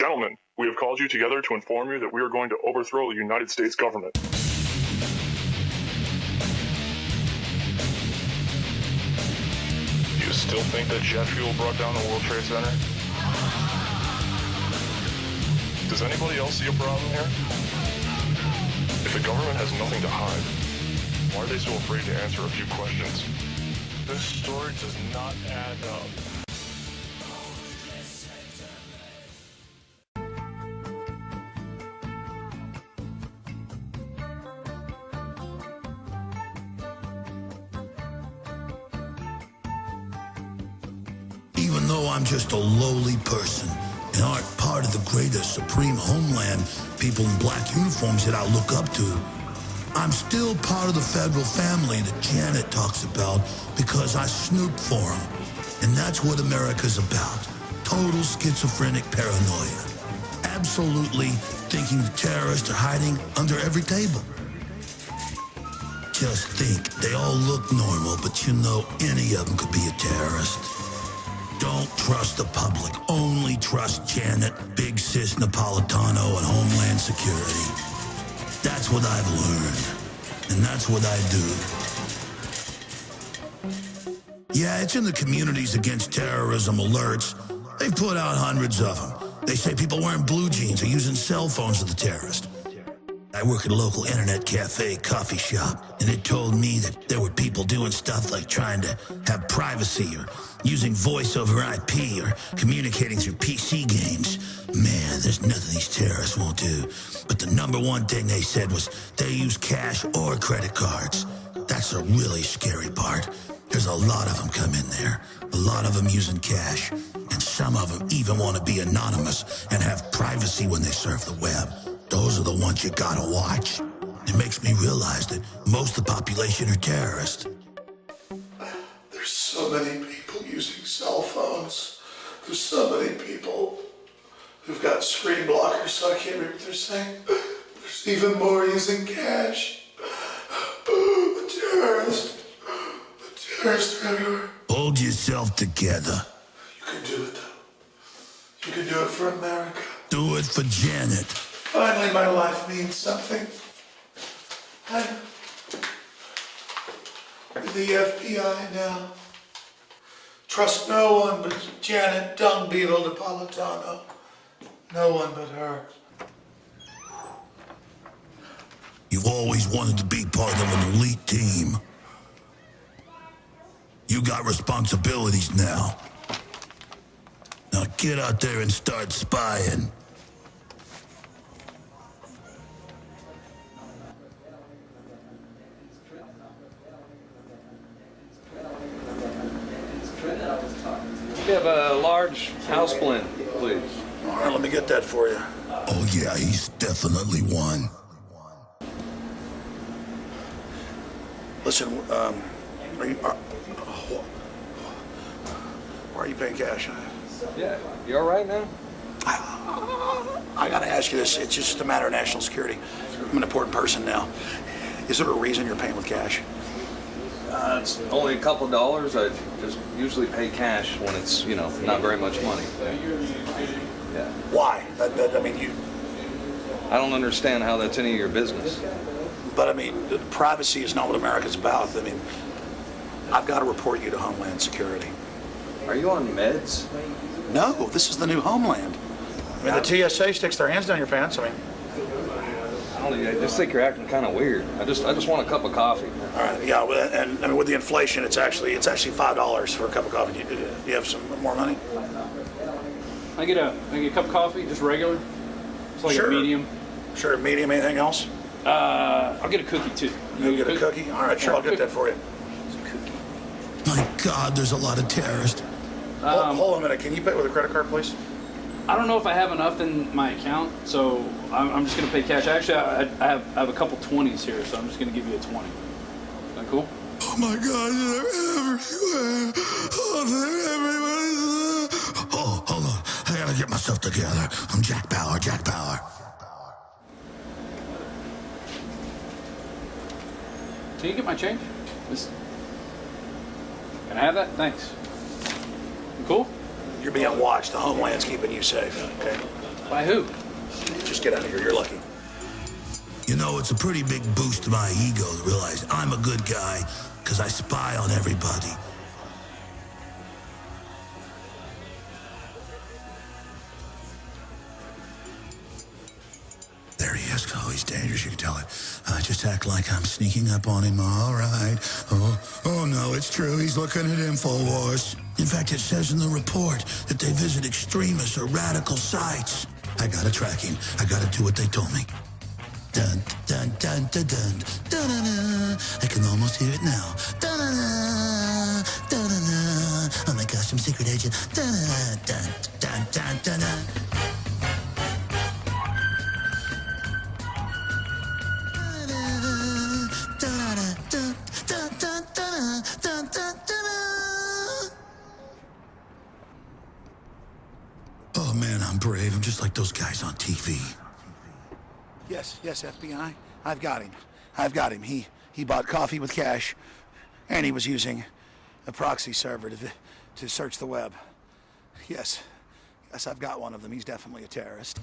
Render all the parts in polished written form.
Gentlemen, we have called you together to inform you that we are going to overthrow the United States government. Do you still think that jet fuel brought down the World Trade Center? Does anybody else see a problem here? If the government has nothing to hide, why are they so afraid to answer a few questions? This story does not add up. Even though I'm just a lowly person and aren't part of the greater supreme homeland, people in black uniforms that I look up to, I'm still part of the federal family that Janet talks about because I snoop for them. And that's what America's about. Total schizophrenic paranoia. Absolutely thinking the terrorists are hiding under every table. Just think, they all look normal, but you know any of them could be a terrorist. Don't trust the public. Only trust Janet, Big Sis Napolitano, and Homeland Security. That's what I've learned, and that's what I do. Yeah, it's in the Communities Against Terrorism alerts. They've put out hundreds of them. They say people wearing blue jeans or using cell phones are the terrorists. I work at a local internet cafe coffee shop, and it told me that there were people doing stuff like trying to have privacy or using voice over IP or communicating through PC games. Man, there's nothing these terrorists won't do. But the number one thing they said was they use cash or credit cards. That's a really scary part. There's a lot of them come in there, a lot of them using cash, and some of them even want to be anonymous and have privacy when they surf the web. Those are the ones you gotta watch. It makes me realize that most of the population are terrorists. There's so many people using cell phones. There's so many people who've got screen blockers so I can't read what they're saying. There's even more using cash. The terrorists are everywhere. Hold yourself together. You can do it though. You can do it for America. Do it for Janet. Finally, my life means something. I'm with the FBI now. Trust no one but Janet Dung Beetle Napolitano. No one but her. You've always wanted to be part of an elite team. You got responsibilities now. Now get out there and start spying. We have a large house blend, please. All right, let me get that for you. Oh yeah, he's definitely one. Listen, why are you paying cash? Yeah, you all right now? I gotta ask you this. It's just a matter of national security. I'm an important person now. Is there a reason you're paying with cash? It's only a couple dollars. I just usually pay cash when it's, you know, not very much money. Yeah. Why? I mean, you... I don't understand how that's any of your business. But I mean, privacy is not what America's about. I mean, I've got to report you to Homeland Security. Are you on meds? No, this is the new Homeland. I mean, the TSA sticks their hands down your pants. I mean, I just think you're acting kind of weird. I just want a cup of coffee. all right, yeah, and I mean, with the inflation, it's actually $5 for a cup of coffee. Do you have some more money? I get a cup of coffee, just regular. It's like Sure. a medium. Sure, medium. Anything else? I'll get a cookie too. You get a cookie? All right, sure, I'll get that for you. My God, there's a lot of terrorists. Hold on a minute. Can you pay with a credit card, please? I don't know if I have enough in my account, so I'm just gonna pay cash. Actually, I have a couple 20s here, so I'm just gonna give you a 20. Is that cool? Oh my God, they're everywhere. Oh, they're everywhere. Oh, hold on. I gotta get myself together. I'm Jack Bauer. Can you get my change? Can I have that? Thanks. You cool? You're being watched. The Homeland's keeping you safe. Okay. By who? Just get out of here. You're lucky. You know, it's a pretty big boost to my ego to realize I'm a good guy because I spy on everybody. There he is. Oh, he's dangerous. You can tell it. I just act like I'm sneaking up on him. All right. Oh no, it's true. He's looking at InfoWars. In fact, it says in the report that they visit extremist or radical sites. I gotta track him. I gotta do what they told me. Dun, dun, dun, dun, dun, dun, dun, dun. I can almost hear it now. Dun, dun, dun, dun, dun, dun. Oh my gosh, I'm secret agent. Dun, dun, dun, dun, dun, dun. Oh man, I'm brave. I'm just like those guys on TV. Yes, FBI. I've got him. He bought coffee with cash, and he was using a proxy server to search the web. Yes, I've got one of them. He's definitely a terrorist.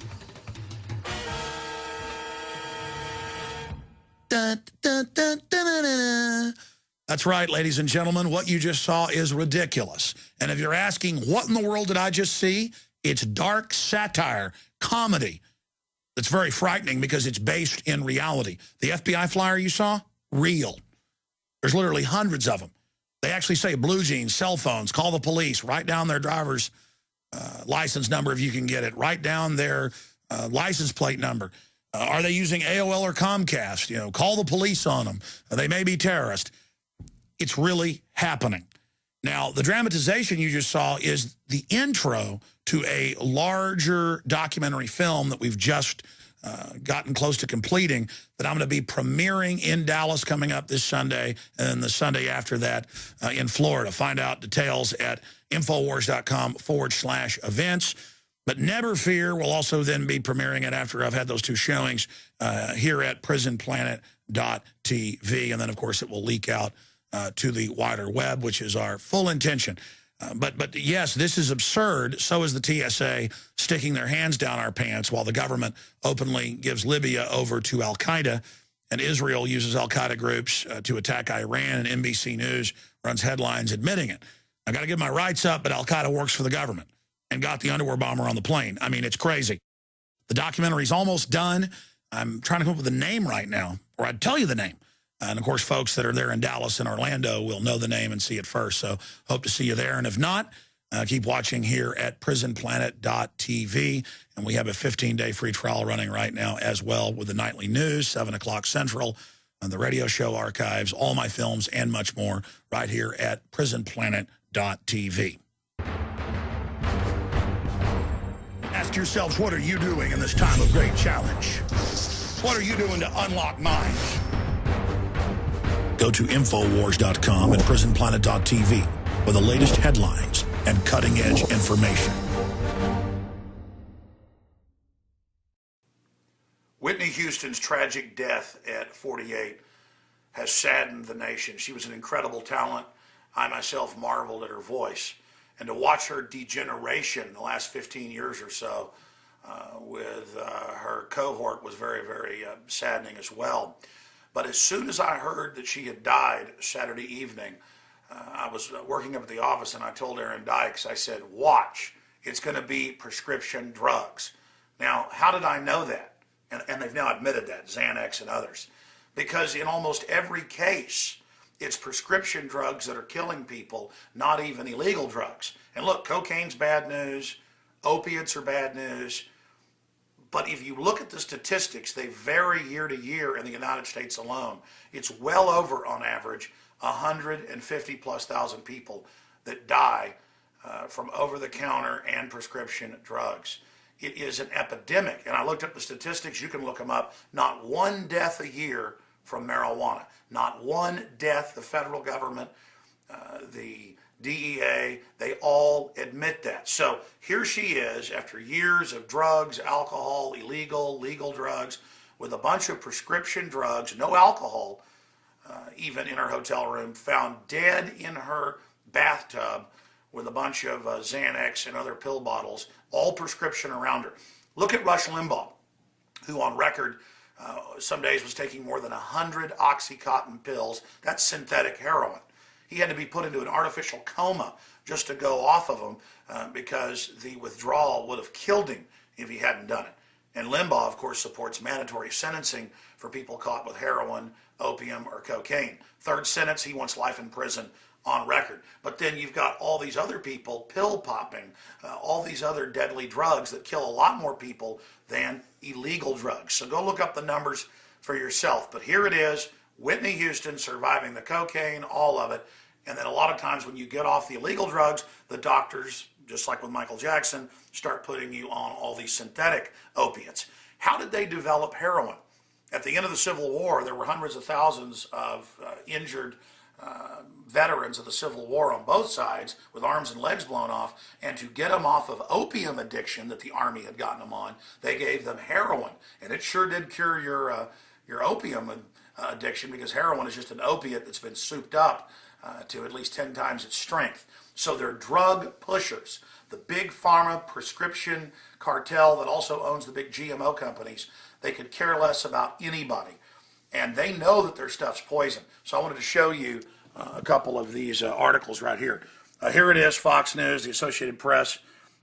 That's right, ladies and gentlemen. What you just saw is ridiculous. And if you're asking, what in the world did I just see? It's dark satire, comedy. That's very frightening because it's based in reality. The FBI flyer you saw, real. There's literally hundreds of them. They actually say blue jeans, cell phones, call the police, write down their driver's license number if you can get it, write down their license plate number. Are they using AOL or Comcast? You know, call the police on them. They may be terrorists. It's really happening. Now, the dramatization you just saw is the intro to a larger documentary film that we've just gotten close to completing that I'm going to be premiering in Dallas coming up this Sunday, and then the Sunday after that in Florida. Find out details at Infowars.com/events. But never fear, we'll also then be premiering it after I've had those two showings here at prisonplanet.tv. And then, of course, it will leak out to the wider web, which is our full intention. But yes, this is absurd. So is the TSA sticking their hands down our pants while the government openly gives Libya over to al-Qaeda, and Israel uses al-Qaeda groups to attack Iran, and NBC News runs headlines admitting it. I got to give my rights up, but al-Qaeda works for the government and got the underwear bomber on the plane. I mean, it's crazy. The documentary's almost done. I'm trying to come up with a name right now, or I'd tell you the name. And, of course, folks that are there in Dallas and Orlando will know the name and see it first. So hope to see you there. And if not, keep watching here at prisonplanet.tv. And we have a 15-day free trial running right now as well with the nightly news, 7 o'clock Central, and the radio show archives, all my films, and much more right here at prisonplanet.tv. Ask yourselves, what are you doing in this time of great challenge? What are you doing to unlock minds? Go to Infowars.com and prisonplanet.tv for the latest headlines and cutting-edge information. Whitney Houston's tragic death at 48 has saddened the nation. She was an incredible talent. I myself marveled at her voice. And to watch her degeneration in the last 15 years or so with her cohort was very, very saddening as well. But as soon as I heard that she had died Saturday evening, I was working up at the office, and I told Aaron Dykes, I said, watch, it's going to be prescription drugs. Now, how did I know that? And they've now admitted that, Xanax and others. Because in almost every case, it's prescription drugs that are killing people, not even illegal drugs. And look, cocaine's bad news, opiates are bad news. But if you look at the statistics, they vary year to year in the United States alone. It's well over, on average, 150+ thousand people that die from over-the-counter and prescription drugs. It is an epidemic. And I looked up the statistics. You can look them up. Not one death a year from marijuana. Not one death. The federal government, the DEA, they all admit that. So here she is after years of drugs, alcohol, legal drugs, with a bunch of prescription drugs, no alcohol, even in her hotel room, found dead in her bathtub with a bunch of Xanax and other pill bottles, all prescription around her. Look at Rush Limbaugh, who on record some days was taking more than 100 Oxycontin pills. That's synthetic heroin. He had to be put into an artificial coma just to go off of them because the withdrawal would have killed him if he hadn't done it. And Limbaugh, of course, supports mandatory sentencing for people caught with heroin, opium, or cocaine. Third sentence, he wants life in prison on record. But then you've got all these other people pill popping, all these other deadly drugs that kill a lot more people than illegal drugs. So go look up the numbers for yourself. But here it is, Whitney Houston surviving the cocaine, all of it. And then a lot of times when you get off the illegal drugs, the doctors, just like with Michael Jackson, start putting you on all these synthetic opiates. How did they develop heroin? At the end of the Civil War, there were hundreds of thousands of injured veterans of the Civil War on both sides with arms and legs blown off, and to get them off of opium addiction that the Army had gotten them on, they gave them heroin. And it sure did cure your opium addiction, because heroin is just an opiate that's been souped up to at least 10 times its strength. So they're drug pushers. The big pharma prescription cartel that also owns the big GMO companies, they could care less about anybody. And they know that their stuff's poison. So I wanted to show you a couple of these articles right here. Here it is, Fox News, the Associated Press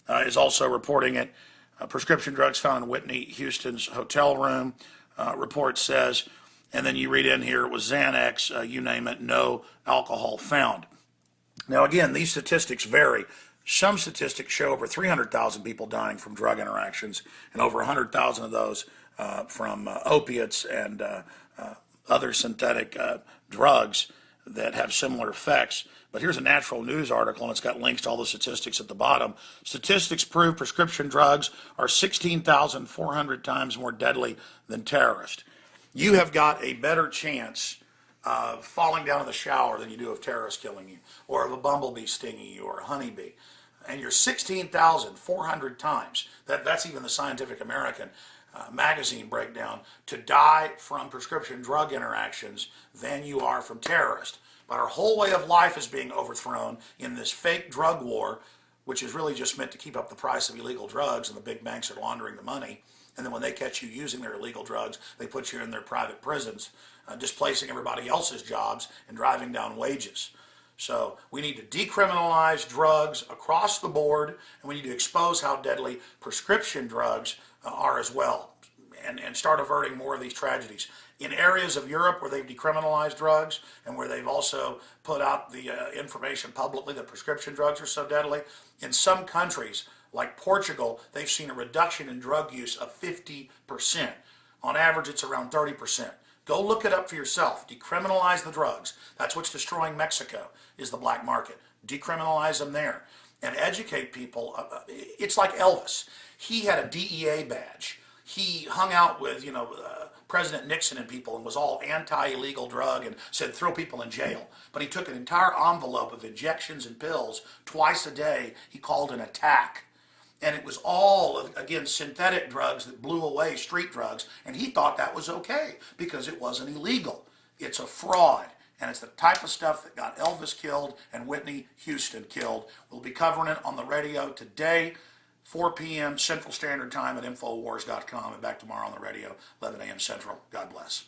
is also reporting it. Prescription drugs found in Whitney Houston's hotel room, report says. And then you read in here, it was Xanax, you name it, no alcohol found. Now again, these statistics vary. Some statistics show over 300,000 people dying from drug interactions, and over 100,000 of those from opiates and other synthetic drugs that have similar effects. But here's a Natural News article, and it's got links to all the statistics at the bottom. Statistics prove prescription drugs are 16,400 times more deadly than terrorists. You have got a better chance of falling down in the shower than you do of terrorists killing you, or of a bumblebee stinging you, or a honeybee. And you're 16,400 times, that's even the Scientific American magazine breakdown, to die from prescription drug interactions than you are from terrorists. But our whole way of life is being overthrown in this fake drug war, which is really just meant to keep up the price of illegal drugs, and the big banks are laundering the money. And then when they catch you using their illegal drugs, they put you in their private prisons, displacing everybody else's jobs and driving down wages. So we need to decriminalize drugs across the board, and we need to expose how deadly prescription drugs are as well, and start averting more of these tragedies. In areas of Europe where they've decriminalized drugs, and where they've also put out the information publicly that prescription drugs are so deadly, in some countries like Portugal, they've seen a reduction in drug use of 50%. On average, it's around 30%. Go look it up for yourself. Decriminalize the drugs. That's what's destroying Mexico, is the black market. Decriminalize them there. And educate people. It's like Elvis. He had a DEA badge. He hung out with, President Nixon and people, and was all anti-illegal drug and said throw people in jail. But he took an entire envelope of injections and pills twice a day he called an attack. And it was all, again, synthetic drugs that blew away street drugs. And he thought that was okay because it wasn't illegal. It's a fraud. And it's the type of stuff that got Elvis killed and Whitney Houston killed. We'll be covering it on the radio today, 4 p.m. Central Standard Time at Infowars.com. And back tomorrow on the radio, 11 a.m. Central. God bless.